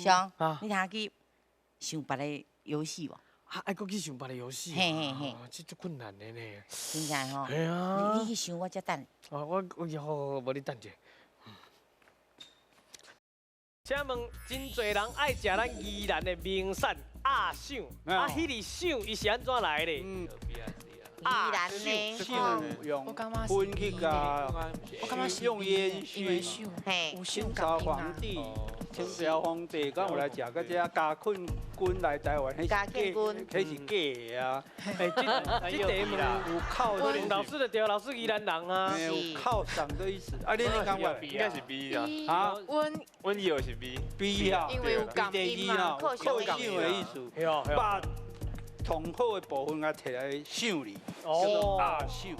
兄，你通去想别个游戏无？啊，爱搁去想别个游戏。嘿嘿嘿，这足困难的呢。真正吼。系啊。你去想，我才等。我以后无你等者。请问，真侪人爱食咱宜兰的名产鸭掌，迄个掌伊是安怎来的？宜兰呢？用分去甲，用烟熏。嘿，清朝皇帝，敢有来食，个这嘉庆君来台湾，迄是假的啊。哎，这题目有靠老师就对，老师宜兰人啊。有犒赏的意思。啊，你讲话应该是 B 啊。啊，温以为是 B。 B 啊，因为有感音嘛，靠赏的意思。把同好的部分啊摕来想你，叫鸭掌。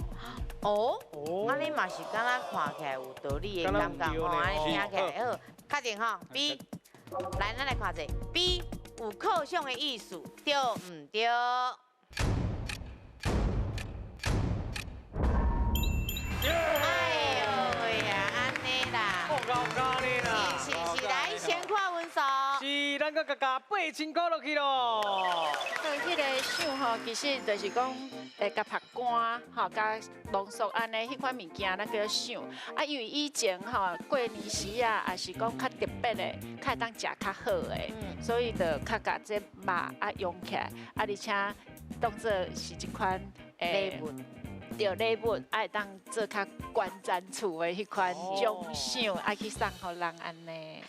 哦，啊，你嘛是敢若看起来有道理的感觉吼，安尼听起来好，确定吼 ？B， 来，咱来看者 B 有靠赏的意思，对唔对？哎呦呀，安尼啦，是来先看分数。是，咱个加8000块落去咯。迄个想吼，其实就是讲，甲拍干，吼，甲浓缩安尼迄款物件，咱叫做想。啊，因为以前吼过年时啊，也是讲较特别的，较会当食较好的，所以就较甲这肉啊用起来，啊而且当做是一款礼物。对礼物，爱当做较关键厝的迄款奖赏，爱去送互人安尼。